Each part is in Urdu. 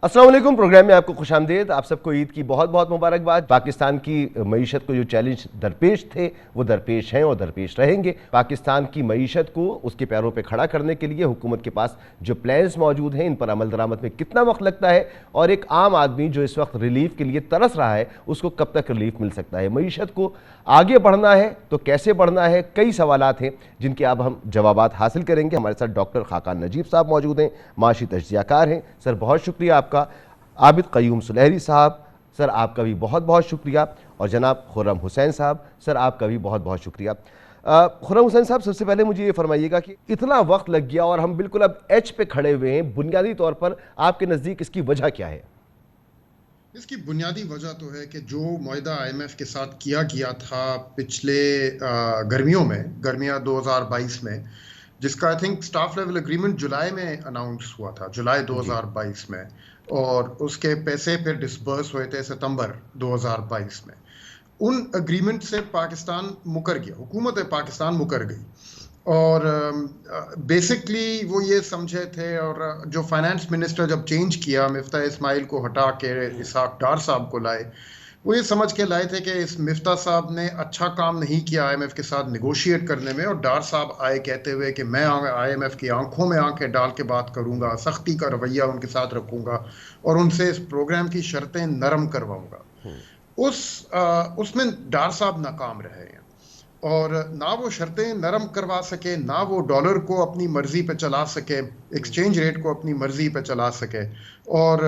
السلام علیکم، پروگرام میں آپ کو خوش آمدید۔ آپ سب کو عید کی بہت بہت مبارکباد۔ پاکستان کی معیشت کو جو چیلنج درپیش تھے وہ درپیش ہیں اور درپیش رہیں گے۔ پاکستان کی معیشت کو اس کے پیروں پہ کھڑا کرنے کے لیے حکومت کے پاس جو پلانز موجود ہیں ان پر عمل درآمد میں کتنا وقت لگتا ہے، اور ایک عام آدمی جو اس وقت ریلیف کے لیے ترس رہا ہے اس کو کب تک ریلیف مل سکتا ہے۔ معیشت کو آگے بڑھنا ہے تو کیسے بڑھنا ہے، کئی سوالات ہیں جن کے اب ہم جوابات حاصل کریں گے۔ ہمارے ساتھ ڈاکٹر خاقان نجیب صاحب موجود ہیں، معاشی تجزیہ کار ہیں۔ سر بہت شکریہ آپ کا۔ عابد قیوم سلیحری صاحب، سر آپ کا بھی بہت بہت شکریہ۔ اور جناب خرم حسین صاحب، سر آپ کا بھی بہت بہت شکریہ۔ خرم حسین صاحب، سب سے پہلے مجھے یہ فرمائیے گا کہ اتنا وقت لگ گیا اور ہم بالکل اب ایچ پہ کھڑے ہوئے ہیں، بنیادی طور پر آپ کے نزدیک اس کی وجہ کیا ہے؟ اس کی بنیادی وجہ تو ہے کہ جو معاہدہ آئی ایم ایف کے ساتھ کیا گیا تھا پچھلے گرمیوں میں، گرمیاں 2022 میں، جس کا I think staff level agreement جولائی میں اناؤنس ہوا تھا، جولائی 2022 میں، اور اس کے پیسے پھر ڈسبرس ہوئے تھے ستمبر 2022 میں۔ ان اگریمنٹ سے پاکستان مکر گیا، حکومت پاکستان مکر گئی، اور بیسکلی وہ یہ سمجھے تھے، اور جو فائنانس منسٹر جب چینج کیا، مفتاح اسماعیل کو ہٹا کے اسحاق ڈار صاحب کو لائے، وہ یہ سمجھ کے لائے تھے کہ اس مفتاح صاحب نے اچھا کام نہیں کیا آئی ایم ایف کے ساتھ نیگوشیٹ کرنے میں، اور ڈار صاحب آئے کہتے ہوئے کہ میں آئی ایم ایف کی آنکھوں میں آنکھیں ڈال کے بات کروں گا، سختی کا رویہ ان کے ساتھ رکھوں گا، اور ان سے اس پروگرام کی شرطیں نرم کرواؤں گا۔ اس میں ڈار صاحب ناکام رہے ہیں، اور نہ وہ شرطیں نرم کروا سکے، نہ وہ ڈالر کو اپنی مرضی پہ چلا سکے، ایکسچینج ریٹ کو اپنی مرضی پہ چلا سکے۔ اور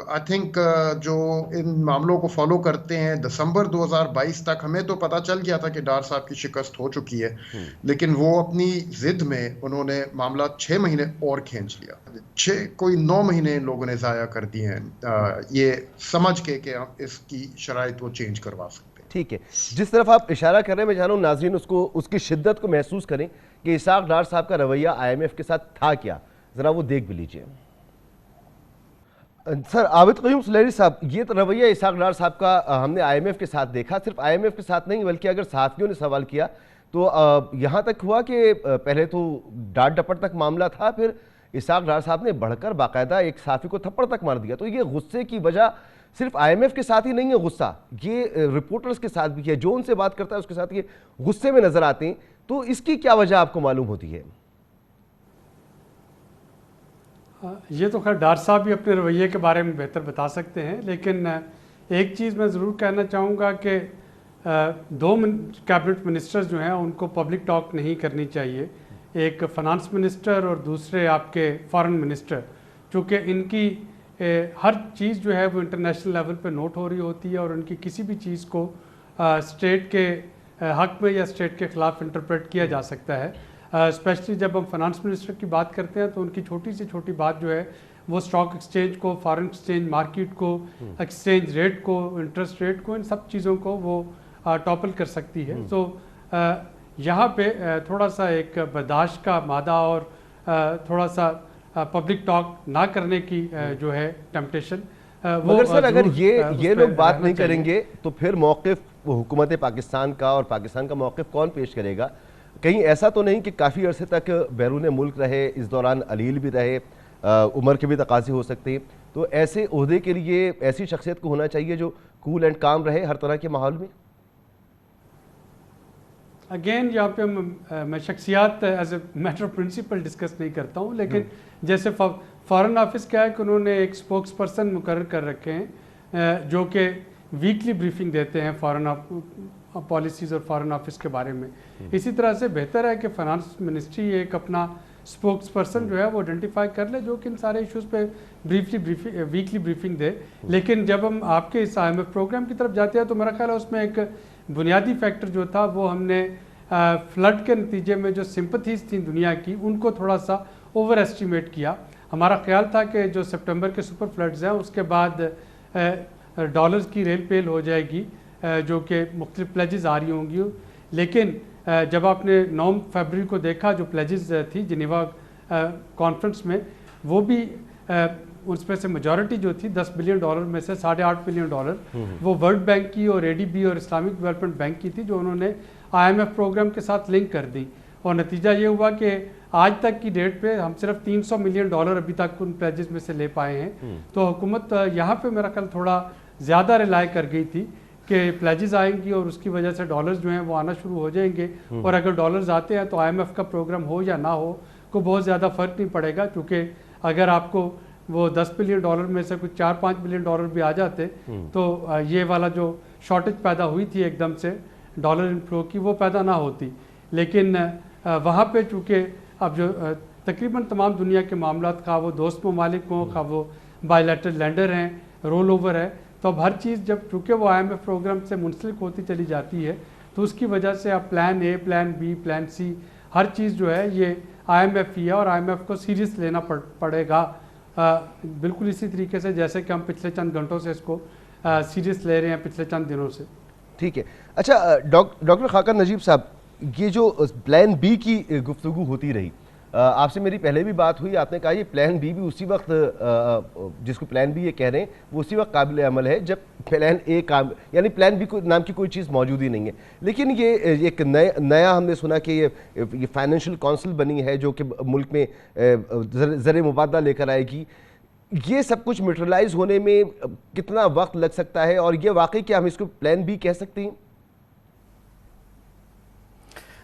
آئی تھنک جو ان معاملوں کو فالو کرتے ہیں، دسمبر 2022 تک ہمیں تو پتہ چل گیا تھا کہ ڈار صاحب کی شکست ہو چکی ہے، لیکن وہ اپنی ضد میں انہوں نے معاملہ 6 مہینے اور کھینچ لیا، کوئی 9 مہینے ان لوگوں نے ضائع کر دیے ہیں یہ سمجھ کے کہ اس کی شرائط وہ چینج کروا سکتے۔ ٹھیک ہے، جس طرف آپ اشارہ کر رہے ہیں میں چاہ رہا ہوں ناظرین اس کی شدت کو محسوس کریں کہ اسحاق ڈار صاحب کا رویہ آئی ایم ایف کے ساتھ تھا کیا، ذرا وہ دیکھ بھی لیجئے۔ سر عابد قیوم سلیحری صاحب، یہ رویہ اسحاق ڈار صاحب کا ہم نے آئی ایم ایف کے ساتھ دیکھا، صرف آئی ایم ایف کے ساتھ نہیں بلکہ اگر صحافیوں نے سوال کیا تو یہاں تک ہوا کہ پہلے تو ڈانٹ ڈپٹ تک معاملہ تھا، پھر اسحاق ڈار صاحب نے بڑھ کر باقاعدہ ایک صحافی کو تھپڑ تک مار دیا۔ تو یہ غصے کی وجہ صرف آئی ایم ایف کے ساتھ ہی نہیں ہے، غصہ یہ رپورٹرز کے ساتھ بھی ہے، جو ان سے بات کرتا ہے اس کے ساتھ یہ غصے میں نظر آتے ہیں۔ تو اس کی کیا وجہ آپ کو معلوم ہوتی ہے؟ یہ تو خیر ڈار صاحب بھی اپنے رویے کے بارے میں بہتر بتا سکتے ہیں، لیکن ایک چیز میں ضرور کہنا چاہوں گا کہ 2 کیبنٹ منسٹرز جو ہیں ان کو پبلک ٹاک نہیں کرنی چاہیے، ایک فائنانس منسٹر اور دوسرے آپ کے فارن منسٹر، چونکہ ان کی ہر چیز جو ہے وہ انٹرنیشنل لیول پہ نوٹ ہو رہی ہوتی ہے، اور ان کی کسی بھی چیز کو اسٹیٹ کے حق میں یا اسٹیٹ کے خلاف انٹرپریٹ کیا جا سکتا ہے۔ اسپیشلی جب ہم فائنانس منسٹر کی بات کرتے ہیں تو ان کی چھوٹی سے چھوٹی بات جو ہے وہ اسٹاک ایکسچینج کو، فارن ایکسچینج مارکیٹ کو، ایکسچینج ریٹ کو، انٹرسٹ ریٹ کو، ان سب چیزوں کو وہ ٹاپل کر سکتی ہے۔ تو یہاں پہ تھوڑا سا ایک برداشت کا مادہ اور تھوڑا سا پبلک ٹاک نہ کرنے کی جو ہے ٹیمپٹیشن، مگر سر اگر یہ لوگ بات نہیں کریں گے تو پھر موقف حکومت پاکستان کا اور پاکستان کا موقف کون پیش کرے گا؟ کہیں ایسا تو نہیں کہ کافی عرصے تک بیرون ملک رہے، اس دوران علیل بھی رہے، عمر کے بھی تقاضے ہو سکتے ہیں، تو ایسے عہدے کے لیے ایسی شخصیت کو ہونا چاہیے جو کول اینڈ کام رہے ہر طرح کے ماحول میں؟ اگین یہاں پہ میں شخصیات as a matter of principle discuss نہیں کرتا ہوں، لیکن جیسے فارن آفس کیا ہے کہ انہوں نے ایک اسپوکس پرسن مقرر کر رکھے ہیں جو کہ ویکلی بریفنگ دیتے ہیں فارن پالیسیز اور فارن آفس کے بارے میں۔ اسی طرح سے بہتر ہے کہ فائنانس منسٹری ایک اپنا اسپوکس پرسن جو ہے وہ آئیڈینٹیفائی کر لے جو کہ ان سارے ایشوز پہ ویکلی بریفنگ دے۔ لیکن جب ہم آپ کے اس آئی ایم ایف پروگرام کی طرف جاتے ہیں تو میرا خیال ہے اس میں ایک بنیادی فیکٹر جو تھا وہ ہم نے فلڈ کے نتیجے میں جو سمپتھیز تھیں دنیا کی ان کو تھوڑا سا اوور ایسٹیمیٹ کیا۔ ہمارا خیال تھا کہ جو سپٹمبر کے سپر فلڈز ہیں اس کے بعد ڈالرز کی ریل پیل ہو جائے گی جو کہ مختلف پلیجز آ رہی ہوں گی، لیکن جب آپ نے 9 فیبروری کو دیکھا جو پلیجز تھی جنیوا کانفرنس میں، وہ بھی اس میں سے میجورٹی جو تھی $10 بلین میں سے $8.5 بلین وہ ورلڈ بینک کی اور ADB اور اسلامک ڈیولپمنٹ بینک کی تھی جو انہوں نے IMF پروگرام کے ساتھ لنک کر دی، اور نتیجہ یہ ہوا کہ آج تک کی ڈیٹ پہ ہم صرف $300 ملین ابھی تک ان پلیجز میں سے لے پائے ہیں. تو حکومت یہاں پہ میرا خیال تھوڑا زیادہ ریلائی کر گئی تھی کہ پلیجز آئیں گی اور اس کی وجہ سے ڈالرز جو ہیں وہ آنا شروع ہو جائیں گے, اور اگر ڈالرز آتے ہیں تو IMF کا پروگرام ہو یا نہ ہو کو بہت زیادہ فرق نہیں پڑے گا, کیونکہ اگر آپ کو وہ $10 بلین میں سے کچھ $4-5 بلین بھی آ جاتے تو یہ والا جو شارٹیج پیدا ہوئی تھی ایک دم سے ڈالر انفلو کی وہ پیدا نہ ہوتی. لیکن وہاں پہ چونکہ اب جو تقریباً تمام دنیا کے معاملات, خواہ وہ دوست ممالک ہوں, خواہ وہ بائی لیٹرل لینڈر ہیں, رول اوور ہے, تو اب ہر چیز جب چونکہ وہ IMF پروگرام سے منسلک ہوتی چلی جاتی ہے تو اس کی وجہ سے اب plan a, plan be, plan سی, ہر چیز جو ہے یہ IMF ہی ہے, اور IMF کو سیریس لینا پڑے گا, بالکل اسی طریقے سے جیسے کہ ہم پچھلے چند گھنٹوں سے اس کو سیریس لے رہے ہیں, پچھلے چند دنوں سے. ٹھیک ہے. اچھا ڈاکٹر خاقان نجیب صاحب, یہ جو پلان بی کی گفتگو ہوتی رہی, آپ سے میری پہلے بھی بات ہوئی, آپ نے کہا یہ پلان بی بھی اسی وقت, جس کو پلان بی یہ کہہ رہے ہیں, وہ اسی وقت قابل عمل ہے جب پلان اے یعنی پلان بی نام کی کوئی چیز موجود ہی نہیں ہے. لیکن یہ ایک نیا ہم نے سنا کہ یہ فائنینشیل کونسل بنی ہے جو کہ ملک میں زر مبادلہ لے کر آئے گی. یہ سب کچھ میٹرلائز ہونے میں کتنا وقت لگ سکتا ہے, اور یہ واقعی کیا ہم اس کو پلان بی کہہ سکتے ہیں؟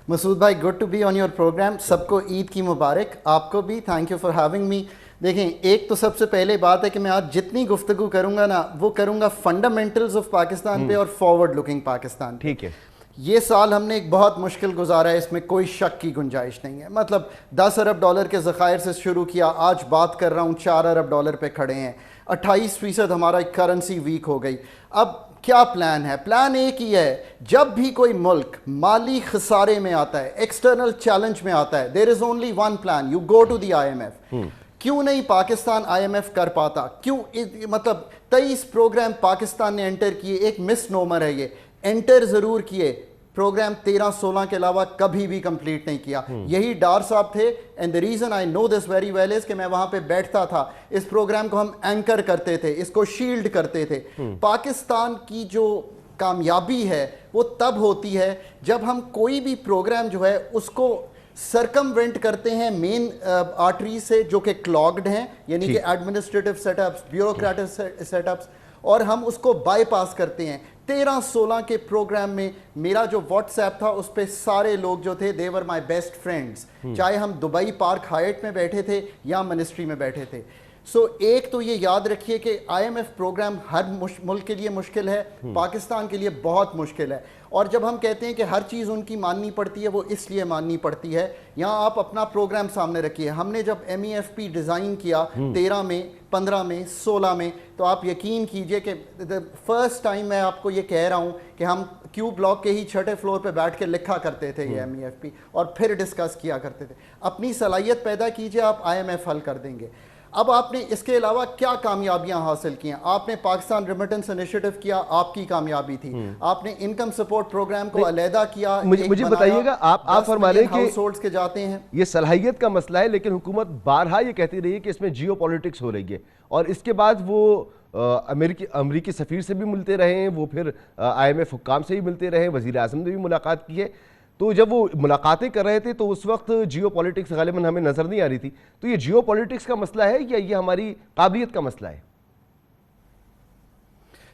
مسعود بھائی, good to be on your program. سب کو عید کی مبارک, آپ کو بھی thank you for having me. دیکھیں, ایک تو سب سے پہلے بات ہے کہ میں آج جتنی گفتگو کروں گا نا وہ کروں گا فنڈامنٹلز آف پاکستان پہ اور فارورڈ لکنگ پاکستان. ٹھیک ہے. یہ سال ہم نے ایک بہت مشکل گزارا ہے, اس میں کوئی شک کی گنجائش نہیں ہے. مطلب $10 ارب کے ذخائر سے شروع کیا, آج بات کر رہا ہوں $4 ارب پہ کھڑے ہیں, 28% ہمارا کرنسی ویک ہو گئی. اب کیا پلان ہے؟ پلان ایک ہی ہے, جب بھی کوئی ملک مالی خسارے میں آتا ہے, ایکسٹرنل چیلنج میں آتا ہے, there is only one plan, you go to the IMF. کیوں نہیں پاکستان IMF کر پاتا؟ کیوں مطلب 23 پروگرام پاکستان نے انٹر کیے, ایک مس نومر ہے یہ, انٹر ضرور کیے, پروگرام 13-16 کے علاوہ کبھی بھی کمپلیٹ نہیں کیا. یہی ڈار صاحب تھے, and the reason I know this very well is کہ میں وہاں پہ بیٹھتا تھا, اس پروگرام کو ہم اینکر کرتے تھے, اس کو شیلڈ کرتے تھے. پاکستان کی جو کامیابی ہے وہ تب ہوتی ہے جب ہم کوئی بھی پروگرام جو ہے اس کو سرکموینٹ کرتے ہیں مین آرٹری سے جو کہ کلاگڈ ہیں, یعنی کہ administrative setups, bureaucratic setups, اور ہم اس کو بائی پاس کرتے ہیں. 13-16 کے پروگرام میں میرا جو واٹس ایپ تھا اس پہ سارے لوگ جو تھے they were my best friends, چاہے ہم دبئی پارک ہائٹ میں بیٹھے تھے یا منسٹری میں بیٹھے تھے. سو ایک تو یہ یاد رکھیے کہ IMF پروگرام ہر ملک کے لیے مشکل ہے, پاکستان کے لیے بہت مشکل ہے. اور جب ہم کہتے ہیں کہ ہر چیز ان کی ماننی پڑتی ہے, وہ اس لیے ماننی پڑتی ہے, یہاں آپ اپنا پروگرام سامنے رکھیے. ہم نے جب MEFP ڈیزائن کیا 13 میں, 15 میں, 16 میں, تو آپ یقین کیجئے کہ فرسٹ ٹائم میں آپ کو یہ کہہ رہا ہوں کہ ہم کیو بلاک کے ہی 6ٹھے فلور پہ بیٹھ کے لکھا کرتے تھے یہ MEFP, اور پھر ڈسکس کیا کرتے تھے. اپنی صلاحیت پیدا کیجئے, آپ IMF حل کر دیں گے. اب آپ نے اس کے علاوہ کیا کامیابیاں حاصل کی ہیں؟ آپ نے پاکستان ریمیٹنس انیشیٹو کیا, آپ کی کامیابی تھی. آپ نے انکم سپورٹ پروگرام کو علیحدہ کیا. مجھے بتائیے گا, آپ فرما رہے ہیں کہ ہاؤس ہولڈز کے جاتے ہیں, یہ صلاحیت کا مسئلہ ہے, لیکن حکومت بارہا یہ کہتی رہی ہے کہ اس میں جیو پولیٹکس ہو رہی ہے, اور اس کے بعد وہ امریکی سفیر سے بھی ملتے رہے ہیں, وہ پھر IMF حکام سے بھی ملتے رہے, وزیر اعظم نے بھی ملاقات کی ہے. تو جب وہ ملاقاتیں کر رہے تھے تو اس وقت جیو پولیٹکس غالباً ہمیں نظر نہیں آ رہی تھی. تو یہ جیو پولیٹکس کا مسئلہ ہے یا یہ ہماری قابلیت کا مسئلہ ہے؟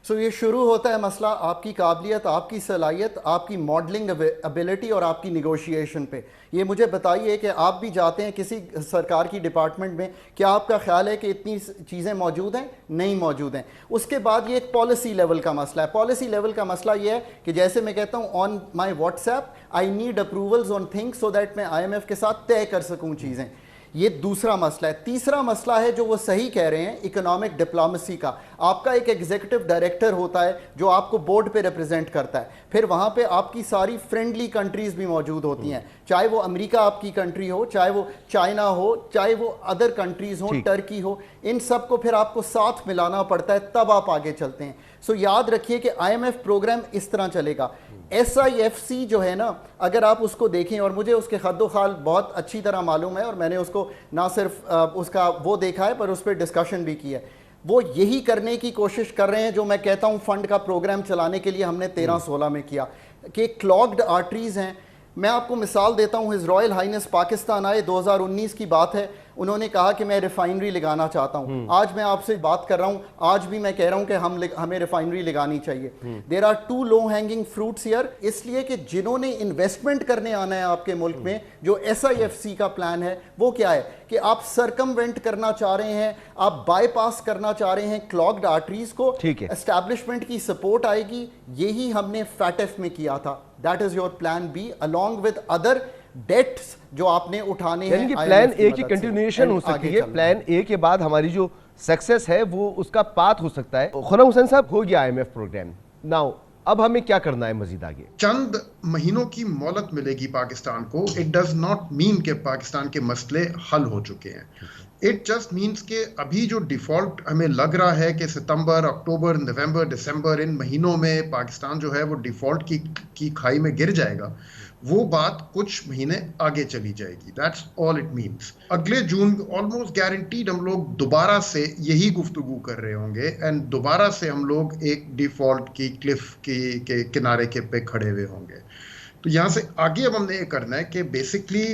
سو یہ شروع ہوتا ہے مسئلہ آپ کی قابلیت, آپ کی صلاحیت, آپ کی ماڈلنگ ابیلٹی اور آپ کی نیگوشیشن پہ. یہ مجھے بتائیے کہ آپ بھی جاتے ہیں کسی سرکار کی ڈپارٹمنٹ میں, کیا آپ کا خیال ہے کہ اتنی چیزیں موجود ہیں؟ نہیں موجود ہیں. اس کے بعد یہ ایک پالیسی لیول کا مسئلہ ہے. پالیسی لیول کا مسئلہ یہ ہے کہ جیسے میں کہتا ہوں on my WhatsApp I need approvals on things so that میں IMF کے ساتھ طے کر سکوں چیزیں. یہ دوسرا مسئلہ ہے. تیسرا مسئلہ ہے جو وہ صحیح کہہ رہے ہیں, اکنامک ڈپلومیسی کا. آپ کا ایک ایگزیکٹو ڈائریکٹر ہوتا ہے جو آپ کو بورڈ پہ ریپرزینٹ کرتا ہے, پھر وہاں پہ آپ کی ساری فرینڈلی کنٹریز بھی موجود ہوتی ہیں, چاہے وہ امریکہ آپ کی کنٹری ہو, چاہے وہ چائنا ہو, چاہے وہ ادر کنٹریز ہوں, ٹرکی ہو, ان سب کو پھر آپ کو ساتھ ملانا پڑتا ہے, تب آپ آگے چلتے ہیں. سو یاد رکھیے کہ IMF پروگرام اس طرح چلے گا. SIFC جو ہے نا, اگر آپ اس کو دیکھیں, اور مجھے اس کے خد و خال بہت اچھی طرح معلوم ہے, اور میں نے اس کو نہ صرف اس کا وہ دیکھا ہے پر اس پہ ڈسکشن بھی کی ہے, وہ یہی کرنے کی کوشش کر رہے ہیں جو میں کہتا ہوں فنڈ کا پروگرام چلانے کے لیے ہم نے 13-16 میں کیا, کہ کلاگڈ آرٹریز ہیں. میں آپ کو مثال دیتا ہوں, ہز رائل ہائنس پاکستان آئے, 2019 کی بات ہے, انہوں نے کہا کہ میں ریفائنری لگانا چاہتا ہوں. آج میں آپ سے بات کر رہا ہوں, آج بھی میں کہہ رہا ہوں کہ ہمیں ریفائنری لگانی چاہیے. There are two low hanging fruits here, اس لیے کہ جنہوں نے انویسٹمنٹ کرنے آنا ہے آپ کے ملک میں, جو SIFC کا پلان ہے وہ کیا ہے کہ آپ سرکموینٹ کرنا چاہ رہے ہیں, آپ بائی پاس کرنا چاہ رہے ہیں کلاگڈ آرٹریز کو. اسٹیبلشمنٹ کی سپورٹ آئے گی, یہی ہم نے FATF میں کیا تھا. That is your plan B along with other dates جو آپ نے اٹھانے ہیں. یعنی کہ پلان اے کی کنٹینیوشن ہو سکتی ہے, پلان اے کے بعد ہماری جو سکسیس ہے وہ اس کا پاتھ ہو سکتا ہے. خرم حسین صاحب, ہو گیا IMF پروگرام, ناؤ اب ہمیں کیا کرنا ہے مزید آگے؟ چند مہینوں کی مہلت ملے گی پاکستان کو. اٹ ڈز ناٹ مین کہ پاکستان کے مسئلے حل ہو چکے ہیں. اٹ جسٹ مینس کہ ابھی جو ڈیفالٹ ہمیں لگ رہا ہے کہ ستمبر, اکتوبر, نومبر, دسمبر, ان مہینوں میں پاکستان جو ہے وہ ڈیفالٹ کی کھائی میں گر جائے گا, وہ بات کچھ مہینے آگے چلی جائے گی. That's all it means. اگلے جون آلموسٹ گارنٹیڈ ہم لوگ دوبارہ سے یہی گفتگو کر رہے ہوں گے, اینڈ دوبارہ سے ہم لوگ ایک ڈیفالٹ کی کلف کے کنارے کے پہ کھڑے ہوئے ہوں گے. تو یہاں سے آگے اب ہم نے یہ کرنا ہے کہ بیسکلی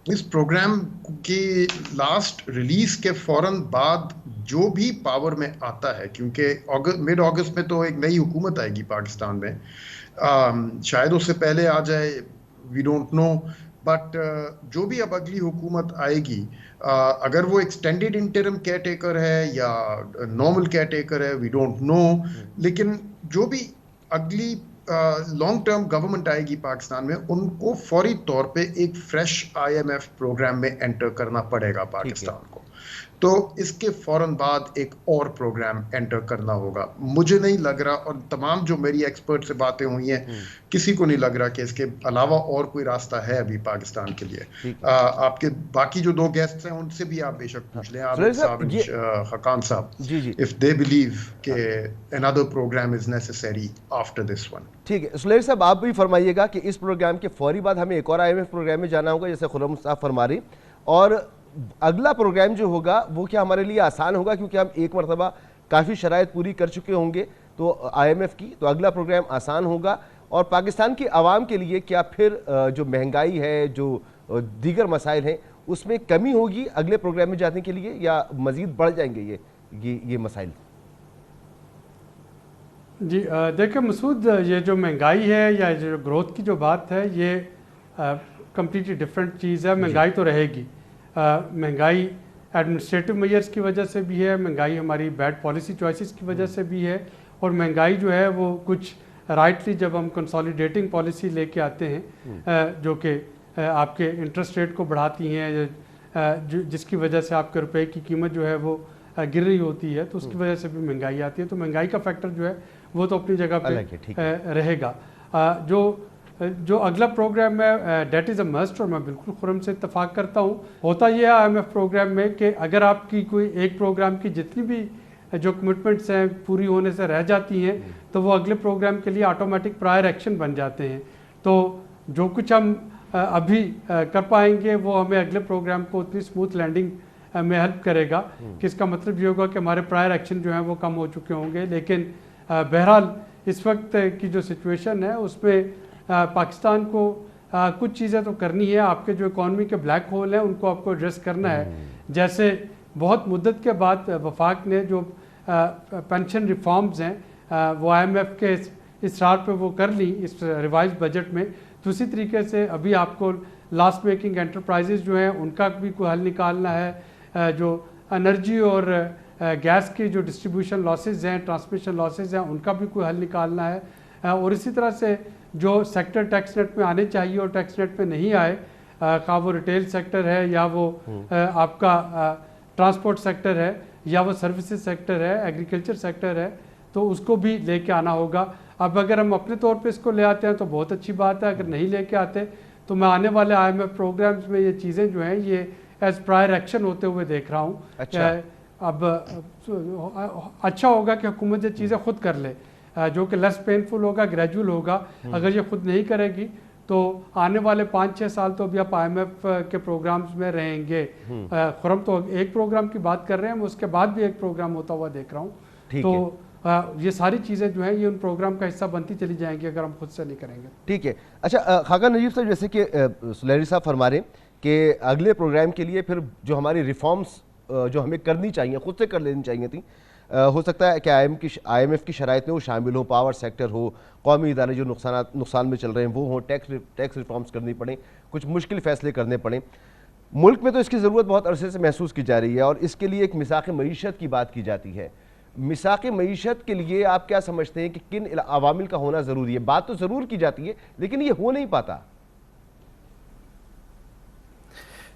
اس پروگرام کی لاسٹ ریلیز کے فوراً بعد جو بھی پاور میں آتا ہے, کیونکہ مڈ اگست میں تو ایک نئی حکومت آئے گی پاکستان میں, شاید اس سے پہلے آ جائے, وی ڈونٹ نو, بٹ جو بھی اب اگلی حکومت آئے گی, اگر وہ ایکسٹینڈیڈ انٹرم کیئر ٹیکر ہے یا نارمل کیئر ٹیکر ہے, وی ڈونٹ نو, لیکن جو بھی اگلی لانگ ٹرم گورنمنٹ آئے گی پاکستان میں, ان کو فوری طور پہ ایک فریش IMF پروگرام میں انٹر کرنا پڑے گا پاکستان کو. تو اس کے فوراً بعد ایک اور پروگرام انٹر کرنا ہوگا. مجھے نہیں لگ رہا, اور تمام جو میری ایکسپرٹ سے باتیں ہوئی ہیں, کسی کو نہیں لگ رہا کہ اس کے علاوہ اور کوئی راستہ ہے ابھی پاکستان کے لیے. آپ کے باقی جو دو گیسٹ ہیں ان سے بھی آپ بے شک پوچھ لیں, عابد صاحب, حقان صاحب, if they believe کہ another program is necessary after this one. ٹھیک ہے سلیل صاحب, آپ بھی فرمائیے گا کہ اس پروگرام کے فوری بعد ہمیں ایک اور IMF پروگرام میں جانا ہوگا جیسے خرم صاحب فرما رہی, اور اگلا پروگرام جو ہوگا وہ کیا ہمارے لیے آسان ہوگا کیونکہ ہم ایک مرتبہ کافی شرائط پوری کر چکے ہوں گے تو IMF کی, تو اگلا پروگرام آسان ہوگا, اور پاکستان کی عوام کے لیے کیا پھر جو مہنگائی ہے, جو دیگر مسائل ہیں, اس میں کمی ہوگی اگلے پروگرام میں جانے کے لیے, یا مزید بڑھ جائیں گے یہ مسائل؟ جی دیکھیں مسعود, یہ جو مہنگائی ہے یا جو گروتھ کی جو بات ہے, یہ کمپلیٹلی ڈفرینٹ چیز ہے. مہنگائی تو رہے گی, مہنگائی ایڈمنسٹریٹو میئرز کی وجہ سے بھی ہے, مہنگائی ہماری بیڈ پالیسی چوائسز کی وجہ سے بھی ہے, اور مہنگائی جو ہے وہ کچھ رائٹلی جب ہم کنسالیڈیٹنگ پالیسی لے کے آتے ہیں جو کہ آپ کے انٹرسٹ ریٹ کو بڑھاتی ہیں, جس کی وجہ سے آپ کے روپے کی قیمت جو ہے وہ گر رہی ہوتی ہے, تو اس کی وجہ سے بھی مہنگائی آتی ہے. تو مہنگائی کا فیکٹر جو ہے وہ تو اپنی جگہ پہ رہے گا. جو اگلا پروگرام ہے ڈیٹ از اے مسٹ, اور میں بالکل خرم سے اتفاق کرتا ہوں. ہوتا یہ ہے IMF پروگرام میں کہ اگر آپ کی کوئی ایک پروگرام کی جتنی بھی جو کمٹمنٹس ہیں پوری ہونے سے رہ جاتی ہیں, تو وہ اگلے پروگرام کے لیے آٹومیٹک پرائر ایکشن بن جاتے ہیں. تو جو کچھ ہم ابھی کر پائیں گے وہ ہمیں اگلے پروگرام کو اتنی اسموتھ لینڈنگ میں ہیلپ کرے گا, کہ اس کا مطلب یہ ہوگا کہ ہمارے پرائر ایکشن جو ہیں وہ کم ہو چکے ہوں گے. لیکن بہرحال اس وقت کی جو سچویشن ہے اس میں پاکستان کو کچھ چیزیں تو کرنی ہے. آپ کے جو اکانومی کے بلیک ہول ہیں ان کو آپ کو ایڈریس کرنا ہے. جیسے بہت مدت کے بعد وفاق نے جو پینشن ریفارمز ہیں وہ IMF کے اصرار پہ وہ کر لی اس ریوائز بجٹ میں. تو اسی طریقے سے ابھی آپ کو لاسٹ میکنگ انٹرپرائزز جو ہیں ان کا بھی کوئی حل نکالنا ہے, جو انرجی اور گیس کی جو ڈسٹریبیوشن لاسز ہیں, ٹرانسمیشن لاسز ہیں, ان کا بھی کوئی حل نکالنا ہے. اور اسی طرح سے جو سیکٹر ٹیکس نیٹ میں آنے چاہیے اور ٹیکس نیٹ میں نہیں آئے, خواہ وہ ریٹیل سیکٹر ہے یا وہ آپ کا ٹرانسپورٹ سیکٹر ہے یا وہ سروسز سیکٹر ہے, ایگریکلچر سیکٹر ہے, تو اس کو بھی لے کے آنا ہوگا. اب اگر ہم اپنے طور پہ اس کو لے آتے ہیں تو بہت اچھی بات ہے, اگر نہیں لے کے آتے تو میں آنے والے IMF پروگرامز میں یہ چیزیں جو ہیں یہ ایز پرائر ایکشن ہوتے ہوئے دیکھ رہا ہوں. اب اچھا ہوگا کہ حکومت یہ چیزیں خود کر لے, جو کہ لیس پینفل ہوگا, گریجول ہوگا. اگر یہ خود نہیں کرے گی تو آنے والے 5-6 سال تو ابھی آپ IMF کے پروگرامز میں رہیں گے. خرم تو ایک پروگرام کی بات کر رہے ہیں, میں اس کے بعد بھی ایک پروگرام ہوتا ہوا دیکھ رہا ہوں. تو یہ ساری چیزیں جو ہیں یہ ان پروگرام کا حصہ بنتی چلی جائیں گی اگر ہم خود سے نہیں کریں گے. ٹھیک ہے. اچھا خاقان نجیب صاحب، جیسے کہ سلیری صاحب فرما رہے ہیں کہ اگلے پروگرام کے لیے پھر جو ہماری ریفارمز جو ہمیں کرنی چاہیے خود سے کر لینی چاہیے تھیں، ہو سکتا ہے کہ آئی ایم ایف کی شرائط میں وہ شامل ہو، پاور سیکٹر ہو، قومی ادارے جو نقصان میں چل رہے ہیں وہ ہوں، ٹیکس ریفارمز کرنی پڑیں، کچھ مشکل فیصلے کرنے پڑیں. ملک میں تو اس کی ضرورت بہت عرصے سے محسوس کی جا رہی ہے اور اس کے لیے ایک میثاق معیشت کی بات کی جاتی ہے. میثاق معیشت کے لیے آپ کیا سمجھتے ہیں کہ کن عوامل کا ہونا ضروری ہے؟ بات تو ضرور کی جاتی ہے لیکن یہ ہو نہیں پاتا.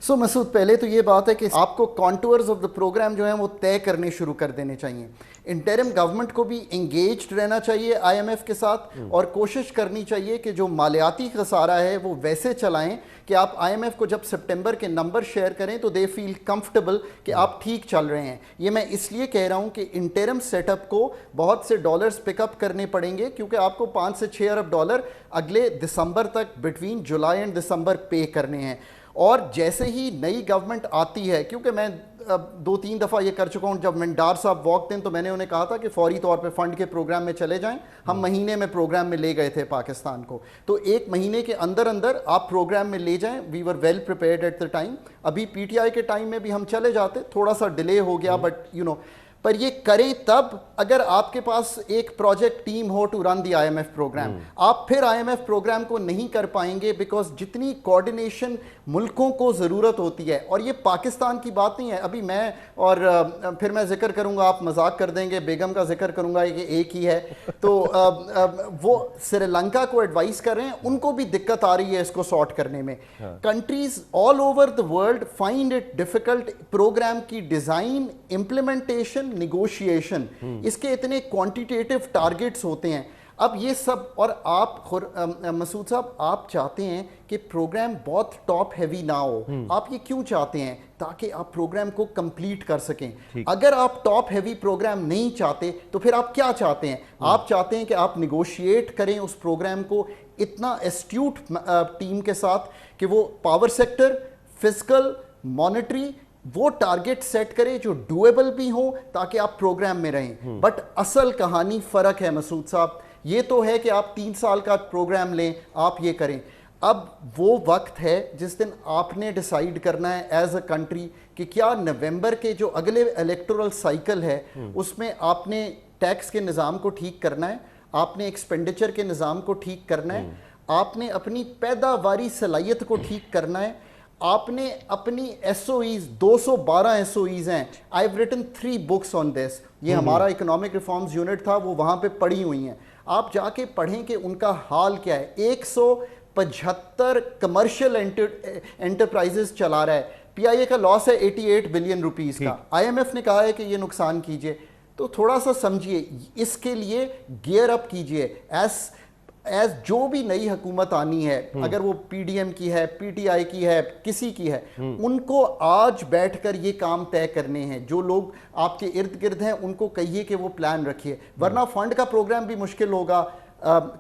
مسعود، پہلے تو یہ بات ہے کہ آپ کو کانٹورز آف دا پروگرام جو ہیں وہ طے کرنے شروع کر دینے چاہیے. انٹرم گورنمنٹ کو بھی انگیجڈ رہنا چاہیے آئی ایم ایف کے ساتھ اور کوشش کرنی چاہیے کہ جو مالیاتی خسارہ ہے وہ ویسے چلائیں کہ آپ آئی ایم ایف کو جب سپٹمبر کے نمبر شیئر کریں تو دے فیل کمفرٹیبل کہ آپ ٹھیک چل رہے ہیں. یہ میں اس لیے کہہ رہا ہوں کہ انٹرم سیٹ اپ کو بہت سے ڈالرز پک اپ کرنے پڑیں گے کیونکہ آپ کو 5 سے 6 ارب ڈالر اگلے دسمبر تک بٹوین جولائی اینڈ دسمبر پے کرنے ہیں. اور جیسے ہی نئی گورنمنٹ آتی ہے، کیونکہ میں 2-3 دفعہ یہ کر چکا ہوں، جب منڈار صاحب واقع تو میں نے انہیں کہا تھا کہ فوری طور پہ فنڈ کے پروگرام میں چلے جائیں. ہم مہینے میں پروگرام میں لے گئے تھے پاکستان کو، تو 1 مہینے کے اندر آپ پروگرام میں لے جائیں. We were well prepared at the time. ابھی پی ٹی آئی کے ٹائم میں بھی ہم چلے جاتے، تھوڑا سا ڈیلے ہو گیا بٹ پر یہ کریں تب اگر آپ کے پاس ایک پروجیکٹ ٹیم ہو to run the I M F programme. آپ پھر آئی ایم ایف پروگرام کو نہیں کر پائیں گے بیکاز جتنی کوآرڈینیشن ملکوں کو ضرورت ہوتی ہے، اور یہ پاکستان کی بات نہیں ہے. ابھی میں اور پھر میں ذکر کروں گا، آپ مذاق کر دیں گے، بیگم کا ذکر کروں گا کہ ایک ہی ہے، تو وہ سری لنکا کو ایڈوائز کر رہے ہیں، ان کو بھی دقت آ رہی ہے اس کو سارٹ کرنے میں. Countries all over the world find it difficult program کی ڈیزائن، امپلیمنٹیشن، نیگوشیشن، اس کے اتنے کوانٹیٹیو ٹارگٹس ہوتے ہیں. اب یہ سب، اور آپ مسعود صاحب آپ چاہتے ہیں کہ پروگرام بہت ٹاپ ہیوی نہ ہو. آپ یہ کیوں چاہتے ہیں؟ تاکہ آپ پروگرام کو کمپلیٹ کر سکیں. اگر آپ ٹاپ ہیوی پروگرام نہیں چاہتے تو پھر آپ کیا چاہتے ہیں؟ آپ چاہتے ہیں کہ آپ نیگوشیٹ کریں اس پروگرام کو اتنا ایسٹیوٹ ٹیم کے ساتھ کہ وہ پاور سیکٹر، فزیکل، مانیٹری وہ ٹارگٹ سیٹ کرے جو ڈویبل بھی ہوں تاکہ آپ پروگرام میں رہیں. بٹ اصل کہانی فرق ہے مسعود صاحب. یہ تو ہے کہ آپ 3 سال کا پروگرام لیں، آپ یہ کریں. اب وہ وقت ہے جس دن آپ نے ڈیسائیڈ کرنا ہے ایز اے کنٹری کہ کیا نومبر کے جو اگلے الیکٹورل سائیکل ہے اس میں آپ نے ٹیکس کے نظام کو ٹھیک کرنا ہے، آپ نے ایکسپینڈیچر کے نظام کو ٹھیک کرنا ہے، آپ نے اپنی پیداواری صلاحیت کو ٹھیک کرنا ہے، آپ نے اپنی S O Es 212 S O Es ہیں. I have written 3 books on this. یہ ہمارا اکنامک ریفارمز یونٹ تھا، وہ وہاں پہ پڑھی ہوئی ہیں. آپ جا کے پڑھیں کہ ان کا حال کیا ہے. 175 کمرشل انٹرپرائزز چلا رہا ہے. پی آئی اے کا لاس ہے 88 بلین روپیز کا. آئی ایم ایف نے کہا ہے کہ یہ نقصان کیجئے. تو تھوڑا سا سمجھیے، اس کے لیے گیئر اپ کیجئے. ایز جو بھی نئی حکومت آنی ہے، اگر وہ پی ڈی ایم کی ہے، پی ٹی آئی کی ہے، کسی کی ہے، ان کو آج بیٹھ کر یہ کام طے کرنے ہیں. جو لوگ آپ کے ارد گرد ہیں ان کو کہیے کہ وہ پلان رکھیے، ورنہ فنڈ کا پروگرام بھی مشکل ہوگا،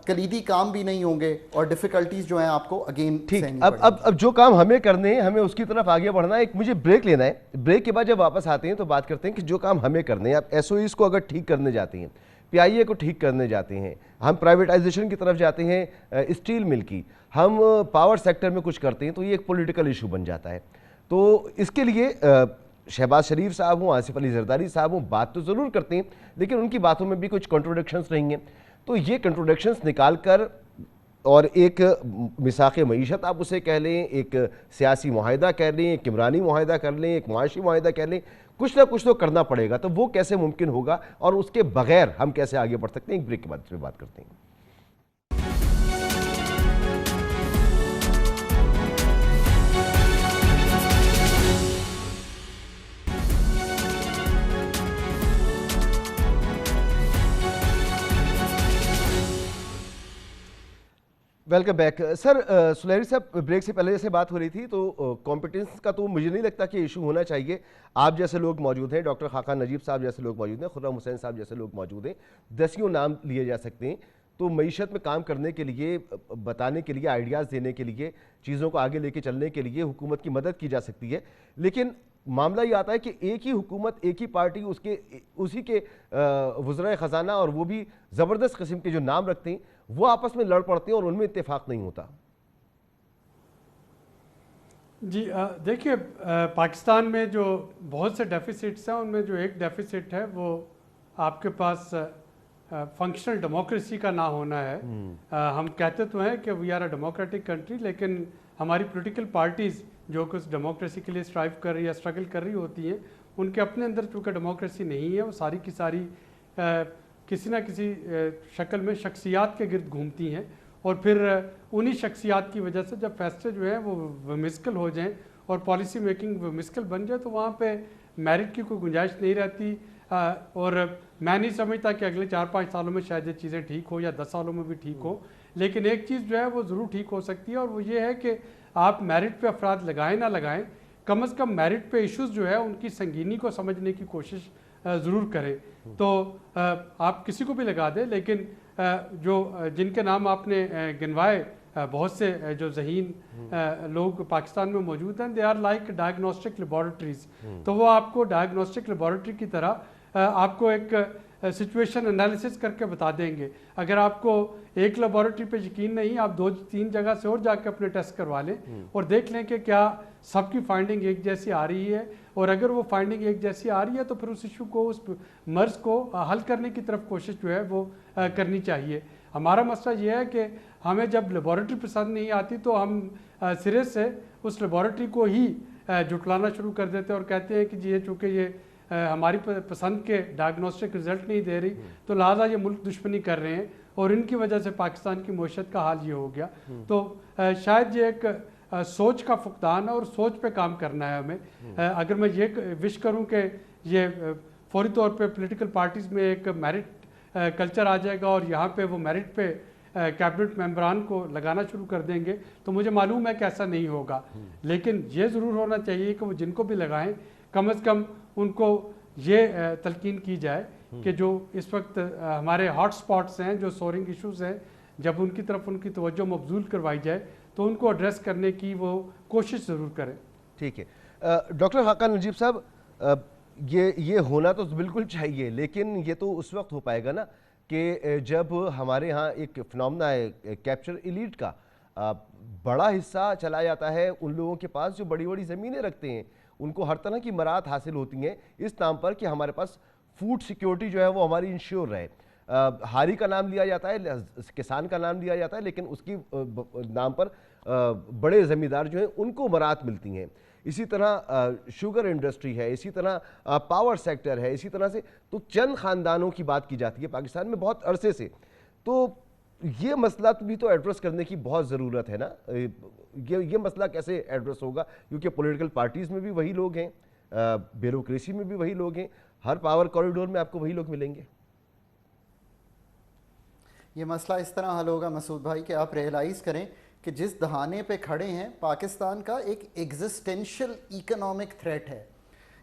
کلیدی کام بھی نہیں ہوں گے اور ڈیفیکلٹیز جو ہیں آپ کو اگین. ٹھیک، اب جو کام ہمیں کرنے ہیں ہمیں اس کی طرف آگے بڑھنا ہے. ایک مجھے بریک لینا ہے. بریک کے بعد جب واپس آتے ہیں تو بات کرتے ہیں کہ جو کام ہمیں کرنے ہیں. آپ ایس او ایز کو اگر ٹھیک کرنے جاتے ہیں، پی آئی اے کو ٹھیک کرنے جاتے ہیں، ہم پرائیویٹائزیشن کی طرف جاتے ہیں اسٹیل مل کی، ہم پاور سیکٹر میں کچھ کرتے ہیں، تو یہ ایک پولیٹیکل ایشو بن جاتا ہے. تو اس کے لیے شہباز شریف صاحب ہوں، آصف علی زرداری صاحب ہوں، بات تو ضرور کرتے ہیں لیکن ان کی باتوں میں بھی کچھ کنٹروڈکشنز رہیں گے. تو یہ کنٹروڈکشنز نکال کر اور ایک میثاق معیشت آپ اسے کہہ لیں، ایک سیاسی معاہدہ کہہ لیں، ایک عمرانی معاہدہ کر لیں، ایک معاشی معاہدہ کہہ لیں، کچھ نہ کچھ تو کرنا پڑے گا. تو وہ کیسے ممکن ہوگا اور اس کے بغیر ہم کیسے آگے بڑھ سکتے ہیں؟ ایک بریک کے بعد اس پہ بات کرتے ہیں. Welcome back. سر سلیری صاحب، بریک سے پہلے جیسے بات ہو رہی تھی تو کمپٹنس کا تو مجھے نہیں لگتا کہ ایشو ہونا چاہیے. آپ جیسے لوگ موجود ہیں، ڈاکٹر خاقان نجیب صاحب جیسے لوگ موجود ہیں، خرم حسین صاحب جیسے لوگ موجود ہیں، دسیوں نام لیے جا سکتے ہیں. تو معیشت میں کام کرنے کے لیے، بتانے کے لیے، آئیڈیاز دینے کے لیے، چیزوں کو آگے لے کے چلنے کے لیے حکومت کی مدد کی جا سکتی ہے. لیکن معاملہ یہ آتا ہے کہ ایک ہی حکومت ایک ہی پارٹی اسی کے وزرائے خزانہ اور وہ بھی زبردست قسم کے جو نام رکھتے ہیں وہ آپس میں لڑ پڑتے ہیں اور ان میں اتفاق نہیں ہوتا. جی دیکھیے پاکستان میں جو بہت سے ڈیفیسٹس ہیں ان میں جو ایک ڈیفیسٹ ہے وہ آپ کے پاس فنکشنل ڈیموکریسی کا نہ ہونا ہے. ہم کہتے تو ہیں کہ we are a democratic country لیکن ہماری پولیٹیکل پارٹیز جو کہ اس ڈیموکریسی کے لیے اسٹرائیو کر رہی ہے اسٹرگل کر رہی ہوتی ہیں ان کے اپنے اندر چونکہ ڈیموکریسی نہیں ہے وہ ساری کی ساری کسی نہ کسی شکل میں شخصیات کے گرد گھومتی ہیں اور پھر انہی شخصیات کی وجہ سے جب فیصلے جو ہیں وہ ومسکل ہو جائیں اور پالیسی میکنگ ومسکل بن جائے تو وہاں پہ میرٹ کی کوئی گنجائش نہیں رہتی. اور میں نہیں سمجھتا کہ اگلے 4-5 سالوں میں شاید یہ چیزیں ٹھیک ہو یا 10 سالوں میں بھی ٹھیک ہو لیکن ایک چیز جو ہے وہ ضرور ٹھیک ہو سکتی ہے اور وہ یہ ہے کہ آپ میرٹ پہ افراد لگائیں نہ لگائیں کم از کم میرٹ پہ ایشوز جو ہے ان کی سنگینی کو سمجھنے کی کوشش ضرور کریں. تو آپ کسی کو بھی لگا دیں لیکن جو جن کے نام آپ نے گنوائے بہت سے جو ذہین لوگ پاکستان میں موجود ہیں they are like diagnostic laboratories. تو وہ آپ کو ڈائگنوسٹک لیبارٹری کی طرح آپ کو ایک سچویشن انالیسس کر کے بتا دیں گے. اگر آپ کو ایک لیبارٹری پہ یقین نہیں آپ 2-3 جگہ سے اور جا کے اپنے ٹیسٹ کروا لیں اور دیکھ لیں کہ کیا سب کی فائنڈنگ ایک جیسی آ رہی ہے اور اگر وہ فائنڈنگ ایک جیسی آ رہی ہے تو پھر اس ایشو کو اس مرض کو حل کرنے کی طرف کوشش جو ہے وہ کرنی چاہیے. ہمارا مسئلہ یہ ہے کہ ہمیں جب لیبارٹری پسند نہیں آتی تو ہم سرے سے اس لیبارٹری کو ہی جھٹلانا شروع کر دیتے اور کہتے ہیں کہ جی یہ چونکہ یہ ہماری پسند کے ڈائگنوسٹک رزلٹ نہیں دے رہی تو لہٰذا یہ ملک دشمنی کر رہے ہیں اور ان کی وجہ سے پاکستان کی معیشت کا حال یہ ہو گیا. تو شاید یہ ایک سوچ کا فقدان ہے اور سوچ پہ کام کرنا ہے ہمیں. اگر میں یہ وش کروں کہ یہ فوری طور پہ پولیٹیکل پارٹیز میں ایک میرٹ کلچر آ جائے گا اور یہاں پہ وہ میرٹ پہ کیبنٹ ممبران کو لگانا شروع کر دیں گے تو مجھے معلوم ہے کہ ایسا نہیں ہوگا لیکن یہ ضرور ہونا چاہیے کہ وہ جن کو بھی لگائیں کم از کم ان کو یہ تلقین کی جائے کہ جو اس وقت ہمارے ہاٹ سپاٹس ہیں جو سورنگ ایشوز ہیں جب ان کی طرف ان کی توجہ مبذول کروائی جائے تو ان کو ایڈریس کرنے کی وہ کوشش ضرور کریں. ٹھیک ہے ڈاکٹر خاقان نجیب صاحب یہ ہونا تو بالکل چاہیے لیکن یہ تو اس وقت ہو پائے گا نا کہ جب ہمارے ہاں ایک فنومنا ہے کیپچر ایلیٹ کا بڑا حصہ چلا جاتا ہے ان لوگوں کے پاس جو بڑی بڑی زمینیں رکھتے ہیں ان کو ہر طرح کی مراحت حاصل ہوتی ہیں اس نام پر کہ ہمارے پاس فوڈ سیکیورٹی جو ہے وہ ہماری انشور رہے. ہاری کا نام لیا جاتا ہے کسان کا نام لیا جاتا ہے لیکن اس کی نام پر بڑے زمیندار جو ہیں ان کو مراحت ملتی ہیں. اسی طرح شوگر انڈسٹری ہے اسی طرح پاور سیکٹر ہے اسی طرح سے تو چند خاندانوں کی بات کی جاتی ہے پاکستان میں بہت عرصے سے. تو یہ مسئلہ بھی تو ایڈریس کرنے کی بہت ضرورت ہے نا. یہ مسئلہ کیسے ایڈریس ہوگا کیونکہ پولیٹیکل پارٹیز میں بھی وہی لوگ ہیں بیوروکریسی میں بھی وہی لوگ ہیں ہر پاور کوریڈور میں آپ کو وہی لوگ ملیں گے. یہ مسئلہ اس طرح حل ہوگا مسعود بھائی کہ آپ ریئلائز کریں کہ جس دہانے پہ کھڑے ہیں پاکستان کا ایک ایگزسٹینشل ایکنامک تھریٹ ہے.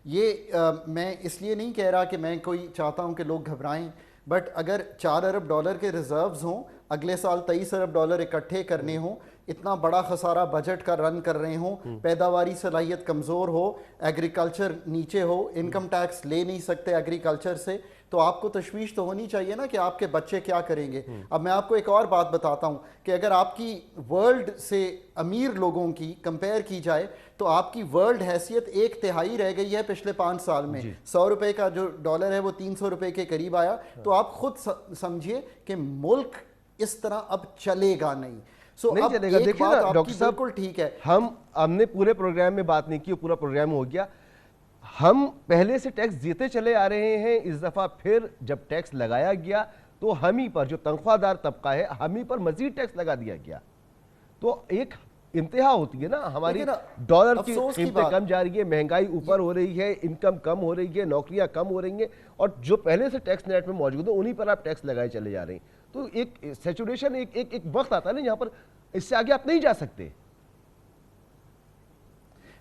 یہ میں اس لیے نہیں کہہ رہا کہ میں کوئی چاہتا ہوں کہ لوگ گھبرائیں بٹ اگر $4 ارب کے ریزروز ہوں اگلے سال $23 ارب اکٹھے کرنے ہوں اتنا بڑا خسارہ بجٹ کا رن کر رہے ہوں پیداواری صلاحیت کمزور ہو ایگریکلچر نیچے ہو انکم ٹیکس لے نہیں سکتے ایگریکلچر سے تو آپ کو تشویش تو ہونی چاہیے نا کہ آپ کے بچے کیا کریں گے. اب میں آپ کو ایک اور بات بتاتا ہوں کہ اگر آپ کی ورلڈ سے امیر لوگوں کی کمپیئر کی جائے تو آپ کی ورلڈ حیثیت 1/3 رہ گئی ہے پچھلے 5 سال میں. $100 کا جو ڈالر ہے وہ $300 کے قریب آیا. تو آپ خود سمجھیے کہ ملک اس طرح اب چلے گا نہیں. نہیں چلے گا. دیکھیں نا ڈاکٹر صاحب بالکل ٹھیک ہے ہم نے پورے پروگرام میں بات نہیں کی پورا پروگرام ہو گیا. ہم پہلے سے ٹیکس دیتے چلے آ رہے ہیں اس دفعہ پھر جب ٹیکس لگایا گیا تو ہم ہی پر جو تنخواہ دار طبقہ ہے ہم ہی پر مزید ٹیکس لگا دیا گیا. تو ایک انتہا ہوتی ہے نا ہماری ڈالر کی قیمتیں کم جا رہی ہے مہنگائی اوپر ہو رہی ہے انکم کم ہو رہی ہے نوکریاں کم ہو رہی ہیں اور جو پہلے سے ٹیکس نیٹ میں موجود ہیں انہی پر آپ ٹیکس لگائے چلے جا رہے ہیں. تو ایک سیچوریشن ایک وقت آتا ہے نا یہاں پر اس سے آگے آپ نہیں جا سکتے.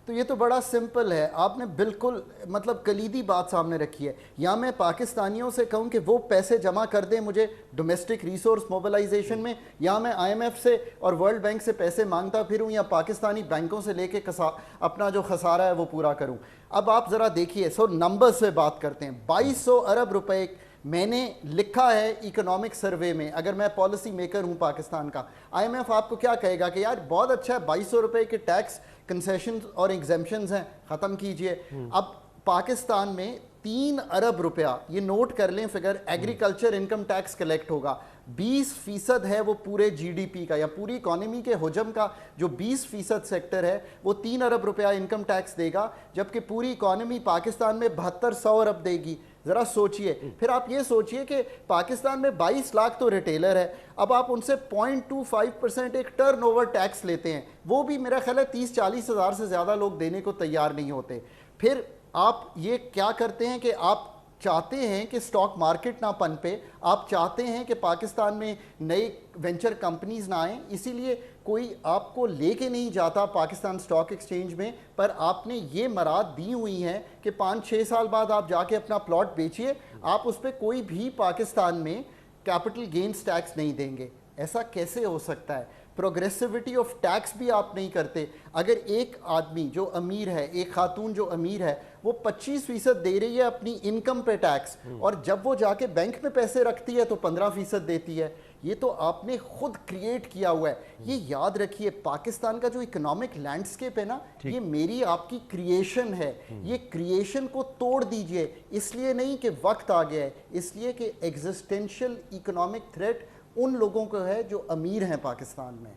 تو یہ تو بڑا سمپل ہے، آپ نے بالکل مطلب کلیدی بات سامنے رکھی ہے. یا میں پاکستانیوں سے کہوں کہ وہ پیسے جمع کر دیں مجھے ڈومیسٹک ریسورس موبلائزیشن میں، یا میں آئی ایم ایف سے اور ورلڈ بینک سے پیسے مانگتا پھروں، یا پاکستانی بینکوں سے لے کے اپنا جو خسارہ ہے وہ پورا کروں. اب آپ ذرا دیکھیے، نمبر سے بات کرتے ہیں. 2200 ارب روپے میں نے لکھا ہے اکنامک سروے میں. اگر میں پالیسی میکر ہوں پاکستان کا، آئی ایم ایف آپ کو کیا کہے گا کہ یار بہت اچھا ہے، 2200 روپے کے ٹیکس کنسیشنز اور ایگزیمپشنز ہیں، ختم کیجئے. اب پاکستان میں 3 ارب روپیہ، یہ نوٹ کر لیں figure, agriculture income tax collect ہوگا. 20% ہے وہ پورے جی ڈی پی کا یا پوری اکانومی کے حجم کا جو 20% سیکٹر ہے وہ 3 ارب روپیہ انکم ٹیکس دے گا، جبکہ پوری اکانومی پاکستان میں 7200 ارب دے گی. ذرا سوچئے. پھر آپ یہ سوچئے کہ پاکستان میں 22 لاکھ تو ریٹیلر ہے، اب آپ ان سے 0.25% ایک ٹرن اوور ٹیکس لیتے ہیں، وہ بھی میرا خیال ہے 30-40 ہزار سے زیادہ لوگ دینے کو تیار نہیں ہوتے. پھر آپ یہ کیا کرتے ہیں کہ آپ چاہتے ہیں کہ سٹاک مارکیٹ نہ پنپے، آپ چاہتے ہیں کہ پاکستان میں نئے وینچر کمپنیز نہ آئیں، اسی لیے کوئی آپ کو لے کے نہیں جاتا پاکستان سٹاک ایکسچینج میں. پر آپ نے یہ مراد دی ہوئی ہیں کہ 5-6 سال بعد آپ جا کے اپنا پلاٹ بیچیے، آپ اس پہ کوئی بھی پاکستان میں کیپٹل گینز ٹیکس نہیں دیں گے. ایسا کیسے ہو سکتا ہے؟ پروگریسیوٹی آف ٹیکس بھی آپ نہیں کرتے. اگر ایک آدمی جو امیر ہے، ایک خاتون جو امیر ہے، وہ 25% دے رہی ہے اپنی انکم پہ ٹیکس، اور جب وہ جا کے بینک میں پیسے رکھتی ہے تو 15% دیتی ہے. یہ تو آپ نے خود کریٹ کیا ہوا ہے. یہ یاد رکھیے، پاکستان کا جو اکنامک لینڈسکیپ ہے نا، یہ میری آپ کی کریشن ہے. یہ کریشن کو توڑ دیجئے، اس لیے نہیں کہ وقت آ گیا ہے، اس لیے کہ ایگزسٹینشل اکنامک تھریٹ ان لوگوں کو ہے جو امیر ہیں پاکستان میں.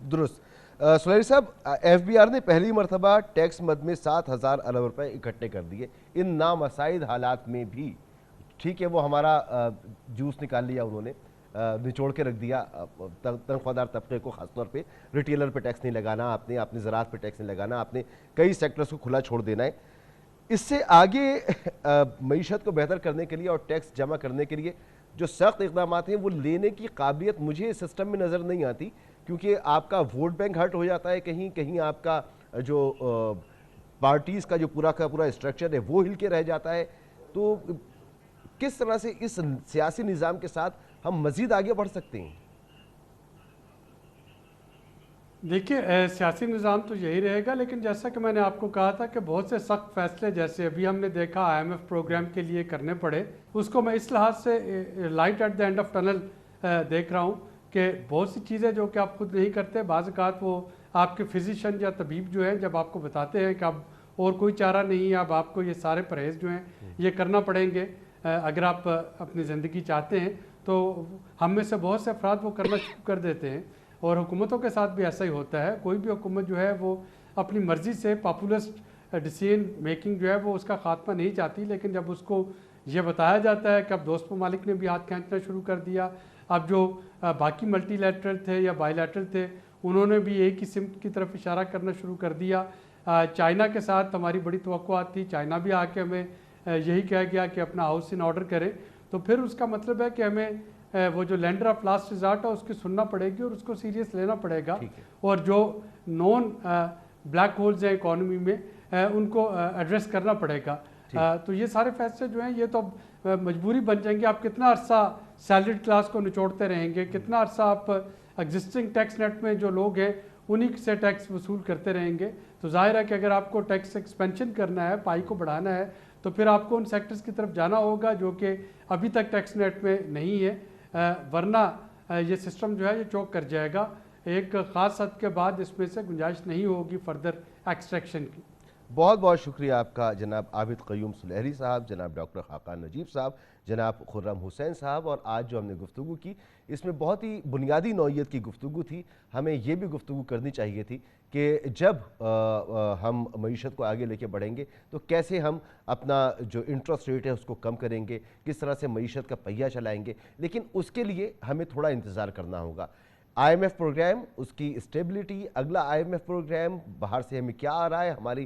درست. سلیری صاحب، ایف بی آر نے پہلی مرتبہ ٹیکس مد میں 7000 ارب روپے اکٹھے کر دیے ان نامساعد حالات میں بھی. ٹھیک ہے، وہ ہمارا جوس نکال لیا انہوں نے، نچوڑ کے رکھ دیا تنخواہ دار طبقے کو، خاص طور پہ ریٹیلر پہ ٹیکس نہیں لگانا آپ نے، اپنی زراعت پہ ٹیکس نہیں لگانا آپ نے، کئی سیکٹرز کو کھلا چھوڑ دینا ہے. اس سے آگے معیشت کو بہتر کرنے کے لیے اور ٹیکس جمع کرنے کے لیے جو سخت اقدامات ہیں وہ لینے کی قابلیت مجھے اس سسٹم میں نظر نہیں آتی، کیونکہ آپ کا ووٹ بینک ہرٹ ہو جاتا ہے، کہیں کہیں آپ کا جو پارٹیز کا جو پورا کا پورا اسٹرکچر ہے وہ ہل کے رہ جاتا ہے. تو کس طرح سے اس سیاسی نظام کے ساتھ ہم مزید آگے بڑھ سکتے ہیں؟ دیکھیے، سیاسی نظام تو یہی رہے گا، لیکن جیسا کہ میں نے آپ کو کہا تھا کہ بہت سے سخت فیصلے جیسے ابھی ہم نے دیکھا آئی ایم ایف پروگرام کے لیے کرنے پڑے، اس کو میں اس لحاظ سے light at the end of tunnel دیکھ رہا ہوں کہ بہت سی چیزیں جو کہ آپ خود نہیں کرتے، بعض اوقات وہ آپ کے فزیشین یا طبیب جو ہیں جب آپ کو بتاتے ہیں کہ اب اور کوئی چارہ نہیں ہے، اب آپ کو یہ سارے پرہیز جو ہیں یہ کرنا پڑیں گے اگر آپ اپنی زندگی چاہتے ہیں، تو ہم میں سے بہت سے افراد وہ کرنا شروع کر دیتے ہیں. اور حکومتوں کے ساتھ بھی ایسا ہی ہوتا ہے. کوئی بھی حکومت جو ہے وہ اپنی مرضی سے پاپولسٹ ڈیسیژن میکنگ جو ہے وہ اس کا خاتمہ نہیں چاہتی، لیکن جب اس کو یہ بتایا جاتا ہے کہ اب دوست ممالک نے بھی ہاتھ کھینچنا شروع کر دیا، اب جو باقی ملٹی لیٹرل تھے یا بائی لیٹرل تھے انہوں نے بھی ایک ہی سمت کی طرف اشارہ کرنا شروع کر دیا. چائنا کے ساتھ ہماری بڑی توقعات تھی، چائنا بھی آ کے ہمیں یہی کہا گیا کہ اپنا ہاؤس ان آرڈر کریں، تو پھر اس کا مطلب ہے کہ ہمیں وہ جو لینڈر آف لاسٹ ریزارٹ ہے اس کی سننا پڑے گی اور اس کو سیریس لینا پڑے گا. اور جو نون بلیک ہولز ہیں اکانومی میں ان کو ایڈریس کرنا پڑے گا. تو یہ سارے فیصلے جو ہیں یہ تو مجبوری بن جائیں گے. آپ کتنا عرصہ سیلریڈ کلاس کو نچوڑتے رہیں گے، کتنا عرصہ آپ ایگزسٹنگ ٹیکس نیٹ میں جو لوگ ہیں انہی سے ٹیکس وصول کرتے رہیں گے. تو ظاہر ہے کہ اگر آپ کو ٹیکس ایکسپینشن کرنا ہے، پائی کو بڑھانا ہے، تو پھر آپ کو ان سیکٹرز کی طرف جانا ہوگا جو کہ ابھی تک ٹیکس نیٹ میں نہیں ہے، ورنہ یہ سسٹم جو ہے یہ چوک کر جائے گا. ایک خاص حد کے بعد اس میں سے گنجائش نہیں ہوگی فردر ایکسٹریکشن کی. بہت بہت شکریہ آپ کا جناب عابد قیوم سلیہری صاحب، جناب ڈاکٹر خاقان نجیب صاحب، جناب خرم حسین صاحب. اور آج جو ہم نے گفتگو کی اس میں بہت ہی بنیادی نوعیت کی گفتگو تھی. ہمیں یہ بھی گفتگو کرنی چاہیے تھی کہ جب ہم معیشت کو آگے لے کے بڑھیں گے تو کیسے ہم اپنا جو انٹرسٹ ریٹ ہے اس کو کم کریں گے، کس طرح سے معیشت کا پہیہ چلائیں گے. لیکن اس کے لیے ہمیں تھوڑا انتظار کرنا ہوگا. آئی ایم ایف پروگرام، اس کی اسٹیبلٹی، اگلا آئی ایم ایف پروگرام باہر سے ہمیں کیا آ رہا ہے، ہماری